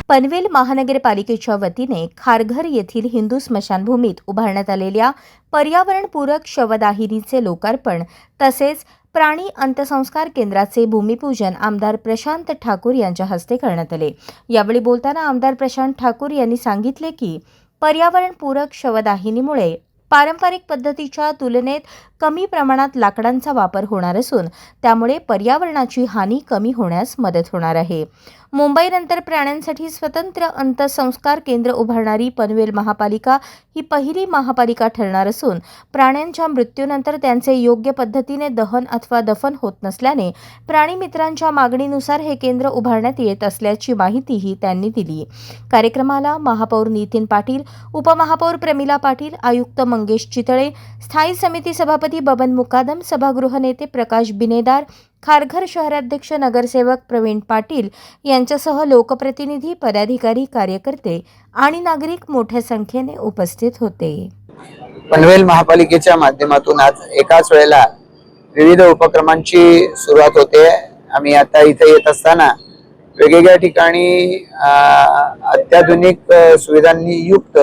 पनवेल महानगरपालिकेच्या वतीने खारघर येथील हिंदू स्मशानभूमीत उभारण्यात आलेल्या पर्यावरणपूरक शवदाहिनीचे लोकार्पण तसेच प्राणी अंत्यसंस्कार केंद्राचे भूमिपूजन आमदार प्रशांत ठाकूर यांच्या हस्ते करण्यात आले। यावेळी बोलताना आमदार प्रशांत ठाकूर यांनी सांगितले की पर्यावरणपूरक शवदाहिनीमुळे पारंपरिक पद्धतीच्या तुलनेत कमी प्रमाणात लाकडांचा वापर होणार असून त्यामुळे पर्यावरणाची हानी कमी होण्यास मदत होणार आहे। मुंबईनंतर प्राण्यांसाठी स्वतंत्र अंत्यसंस्कार केंद्र उभारणारी पनवेल महापालिका ही पहिली महापालिका ठरणार असून प्राण्यांच्या मृत्यूनंतर त्यांचे योग्य पद्धतीने दहन अथवा दफन होत नसल्याने प्राणीमित्रांच्या मागणीनुसार हे केंद्र उभारण्यात येत असल्याची माहितीही त्यांनी दिली। कार्यक्रमाला महापौर नितीन पाटील, उपमहापौर प्रमिला पाटील, आयुक्त मंगेश चितळे, स्थायी समिती सभापती बबन मुकादम, सभागृह नेते प्रकाश बिनेदार, खारघर शहराध्यक्ष नगरसेवक प्रवीण पाटील यांच्यासह लोकप्रतिनिधी, पदाधिकारी, कार्यकर्ते आणि नागरिक मोठ्या संख्येने उपस्थित होते। पनवेल महापालिकेच्या माध्यमातून आज एकाच वेळेला विविध उपक्रमांची सुरुवात होते। आम्ही आता इथे येत असताना वेगवेगळ्या ठिकाणी अत्याधुनिक सुविधांनी युक्त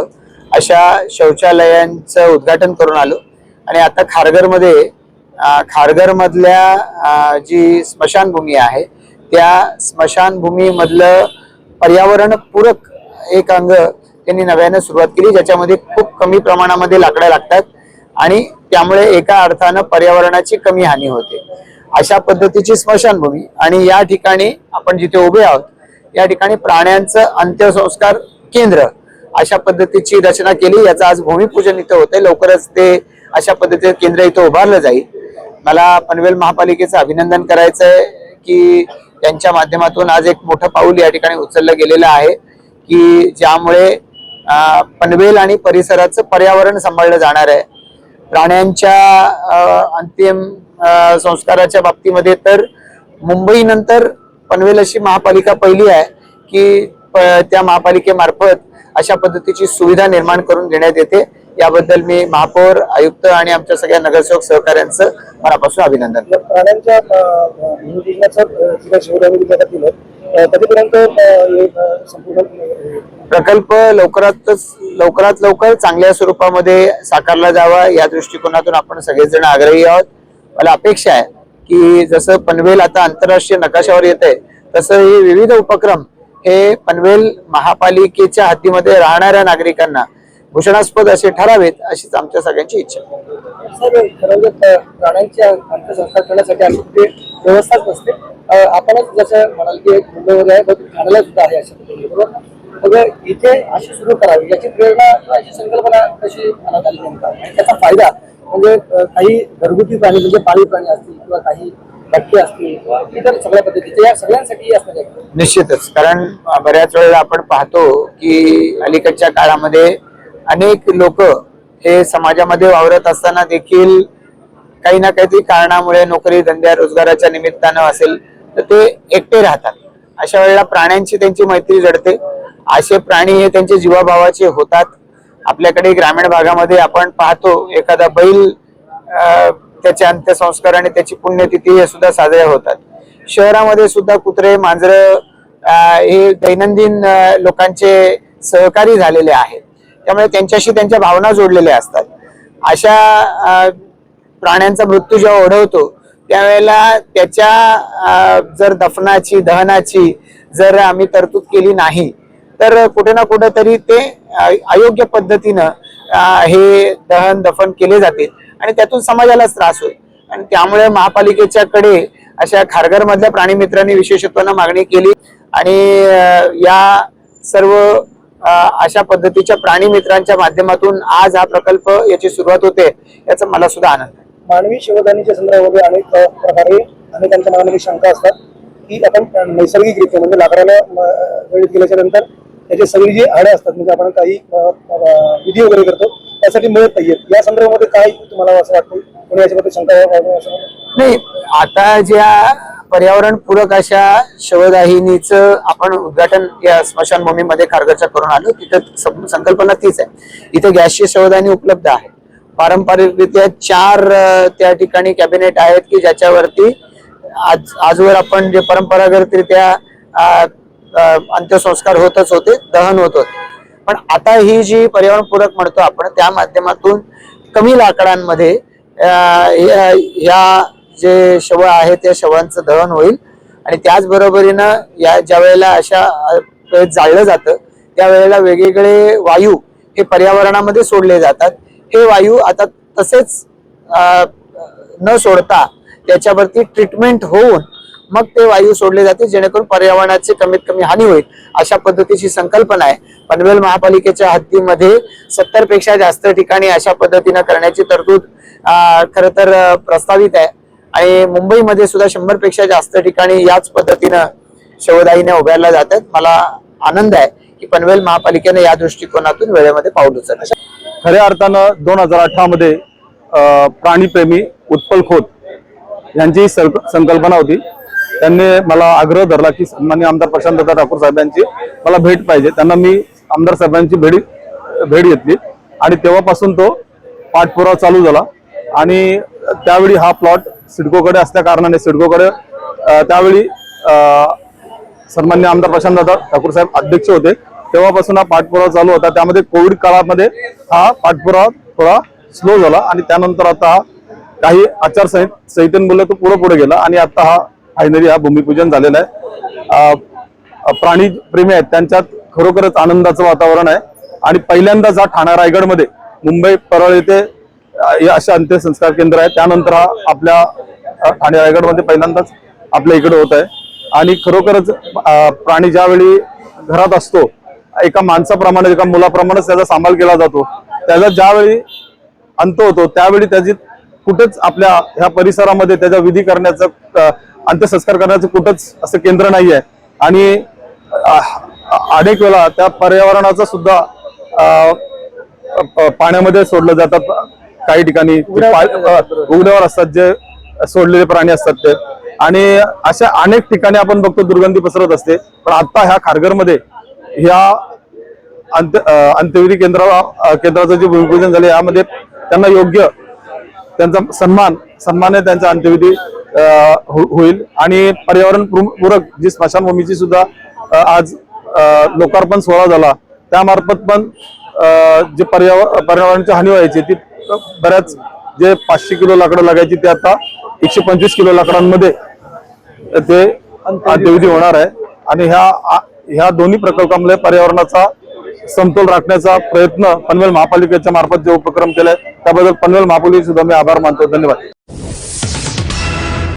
अशा शौचालयांचं उद्घाटन करून आलो आणि आता खारघर मधल्या जी स्मशानभूमी आहे त्या स्मशानभूमी मधलं पर्यावरण पूरक एक अंग त्यांनी नव्याने सुरुवात केली, ज्याच्यामध्ये खूप कमी प्रमाणामध्ये लाकडं लागतात आणि त्यामुळे एका अर्थानं पर्यावरणाची कमी हानी होते। अशा पद्धतीची स्मशानभूमी आणि या ठिकाणी आपण जिथे उभे आहोत या ठिकाणी प्राण्यांचं अंत्यसंस्कार केंद्र अशा पद्धतीची रचना केली। याचं आज भूमिपूजन इथं होतंय। लवकरच ते अशा पद्धतीचे केंद्र इथं उभारलं जाईल। मला पनवेल महापालिकेचं अभिनंदन करायचंय की त्यांच्या माध्यमातून आज एक मोठं पाऊल या ठिकाणी उचललं गेलेलं आहे की ज्यामुळे पनवेल आणि परिसराचं पर्यावरण सांभाळलं जाणार आहे। प्राण्यांच्या अंतिम संस्काराच्या बाबतीमध्ये तर मुंबई नंतर पनवेल अशी महापालिका पहिली आहे की त्या महापालिकेमार्फत अशा पद्धतीची सुविधा निर्माण करून देण्यात येते। याबद्दल मी महापौर, आयुक्त आणि आमच्या सगळ्या नगरसेवक सहकाऱ्यांचं मनापासून अभिनंदन करतो। प्राण्यांच्या प्रकल्प लवकरात लवकर चांगल्या स्वरूपामध्ये साकारला जावा या दृष्टिकोनातून आपण सगळेजण आग्रही आहोत। मला अपेक्षा आहे की जसं पनवेल आता आंतरराष्ट्रीय नकाशावर येतंय तसं हे विविध उपक्रम हे पनवेल महापालिकेच्या हद्दीमध्ये राहणाऱ्या नागरिकांना भूषणास्पद असे ठरावेत अशीच आमच्या सगळ्यांची इच्छा आहे। प्राण्यांच्या अंत्यसंस्कार करण्यासाठी अशी व्यवस्थाच नसते। आपणच जसं म्हणाल की मुंबईमध्ये आहे, ठाण्याला सुद्धा आहे अशा पद्धतीने इथे अशी सुरू करावी याची प्रेरणा, अशी संकल्पना कशी मनात आली नेमका आणि त्याचा फायदा म्हणजे काही घरगुती प्राणी म्हणजे पाळीव प्राणी असतील किंवा काही भटके असतील किंवा इतर सगळ्या पद्धतीचे या सगळ्यांसाठी असणार आहे। निश्चितच, कारण बऱ्याच वेळेला आपण पाहतो की अलीकडच्या काळामध्ये अनेक लोक हे समाजामध्ये वावरत असताना देखील काही ना काहीतरी कारणामुळे नोकरी धंद्या रोजगाराच्या निमित्तानं असेल तर ते एकटे राहतात। अशा वेळेला प्राण्यांची त्यांची मैत्री जडते। असे प्राणी हे त्यांचे जीवाभावाचे होतात। आपल्याकडे ग्रामीण भागामध्ये आपण पाहतो एखादा बैल त्याचे अंत्यसंस्कार आणि त्याची पुण्यतिथी हे सुद्धा साजरे होतात। शहरामध्ये सुद्धा कुत्रे, मांजरं हे दैनंदिन लोकांचे सहकारी झालेले आहेत, त्यामुळे त्यांच्याशी त्यांच्या भावना जोडलेल्या असतात। अशा प्राण्यांचा मृत्यू जेव्हा ओढवतो त्यावेळेला त्याच्या जर दफनाची दहनाची जर आम्ही तरतूद केली नाही तर कुठे ना कुठे तरी ते अयोग्य पद्धतीनं हे दहन दफन केले जाते आणि त्यातून समाजालाच त्रास होईल। आणि त्यामुळे महापालिकेच्याकडे अशा खारघर मधल्या प्राणी मित्रांनी विशेषत्वानं मागणी केली आणि या सर्व अशा पद्धतीच्या प्राणी मित्रांच्या माध्यमातून आज हा प्रकल्प याची सुरुवात होते, याचा मला सुद्धा आनंद आहे। मानवी शवदाहिनीच्या संदर्भामध्ये अनेक प्रकारे अनेकांच्या मनामध्ये शंका असतात की आपण नैसर्गिकरित्या म्हणजे लाकडाला जळीत केल्याच्या नंतर त्याची सगळी जी हाडे असतात म्हणजे आपण काही विधी वगैरे करतो त्यासाठी मिळत नाहीयेत। या संदर्भामध्ये काय तुम्हाला असं वाटतं, कोणी याच्याबद्दल शंका नाही? आता ज्या पर्यावरण पूरक अशा शवदाहिनीचं आपण उद्घाटन या स्मशानभूमीमध्ये खारघरच्या करून आलो। तिथं संकल्पना तीच आहे। इथे गॅसची शवदाहिनी उपलब्ध आहे। पारंपरिकरित्या 4 त्या ठिकाणी कॅबिनेट आहेत की ज्याच्यावरती आजवर आपण जे परंपरागतरित्या अंत्यसंस्कार होतच होते, दहन होत होते. पण आता ही जी पर्यावरणपूरक म्हणतो आपण त्या माध्यमातून कमी लाकडांमध्ये या जे शव आहेत त्या शवांचं दहन होईल. आणि त्याचबरोबरीनं या ज्या वेळेला अशा जाळलं जातं त्यावेळेला वेगवेगळे वायू हे पर्यावरणामध्ये सोडले जातात. हे वायू आता तसेच न सोडता त्याच्यावरती ट्रीटमेंट होऊन मग ते वायू सोडले जाते, जेणेकरून पर्यावरणाची कमीत कमी हानी होईल अशा पद्धतीची संकल्पना आहे. पनवेल महापालिकेच्या हद्दीमध्ये 70 पेक्षा जास्त ठिकाणी अशा पद्धतीनं करण्याची तरतूद खरं तर प्रस्तावित आहे. आणि मुंबईमध्ये सुद्धा 100 पेक्षा जास्त ठिकाणी याच पद्धतीनं शवदाहिन्या उभारल्या जातात. मला आनंद आहे की पनवेल महापालिकेने या दृष्टिकोनातून वेळेमध्ये पाऊल उचललं. खऱ्या अर्थानं 2018 मध्ये प्राणीप्रेमी उत्पल खोत यांची संकल्पना होती. त्यांनी मला आग्रह धरला की सन्माननीय आमदार प्रशांतदा ठाकूर साहेबांची मला भेट पाहिजे. त्यांना मी आमदार साहेबांची भेट घेतली आणि तेव्हापासून तो पाठपुरावा चालू झाला. आणि त्यावेळी हा प्लॉट सिडकोकडे असल्या कारणाने सिडकोकडे त्यावेळी सन्माननीय आमदार प्रशांतदा ठाकूर साहेब अध्यक्ष होते. तेव्हापासून हा पाठपुरावा चालू होता. त्यामध्ये कोविड काळामध्ये हा पाठपुरावा थोडा स्लो झाला आणि त्यानंतर आता काही आचारसंहितेमुळे तो पुढे गेला आणि आता हा फायनली हा भूमिपूजन झालेला आहे. प्राणी प्रेमी आहेत त्यांच्यात खरोखरच आनंदाचं वातावरण आहे. आणि पहिल्यांदाच हा ठाणा रायगडमध्ये मुंबई परळ येथे अशा अंत्यसंस्कार केंद्र आहे. त्यानंतर हा आपल्या ठाणे रायगडमध्ये पहिल्यांदाच आपल्या इकडे होत आहे. आणि खरोखरच प्राणी ज्यावेळी घरात असतो एका माणसाप्रमाणे एका मुलाप्रमाणेच त्याचा सांभाळ केला जातो. त्याचा ज्यावेळी अंत होतो त्यावेळी त्याची कुठेच आपल्या ह्या परिसरामध्ये त्याचा विधी करण्याचं अंत्यसंस्कार करण्याचं कुठंच असं केंद्र नाही आहे. आणि अनेक वेळा त्या पर्यावरणाचा सुद्धा पाण्यामध्ये सोडलं जातात. काही ठिकाणी उघड्यावर असतात जे सोडलेले प्राणी असतात ते. आणि अशा अनेक ठिकाणी आपण बघतो दुर्गंधी पसरत असते. पण आता ह्या खारघरमध्ये ह्या अंत्यविधी केंद्राचं जे भूमिपूजन झाले यामध्ये त्यांना योग्य त्यांचा सन्मानाने त्यांचा अंत्यविधी होईल. आणि पर्यावरण पूरक जी स्मशानभूमीची सुद्धा आज लोकार्पण सोहळा झाला त्यामार्फत पण जे पर्यावरणाची हानी व्हायची ती बऱ्याच जे 500 किलो लाकडं लागायची ते आता 125 किलो लाकडांमध्ये ते अंत्यविधी होणार आहे. आणि ह्या दोन्ही प्रकल्पामुळे पर्यावरणाचा समतोल राखण्याचा प्रयत्न पनवेल महापालिकेच्या मार्फत जे उपक्रम केलाय त्याबद्दल पनवेल महापालिकेचा सुद्धा मी आभार मानतो. धन्यवाद.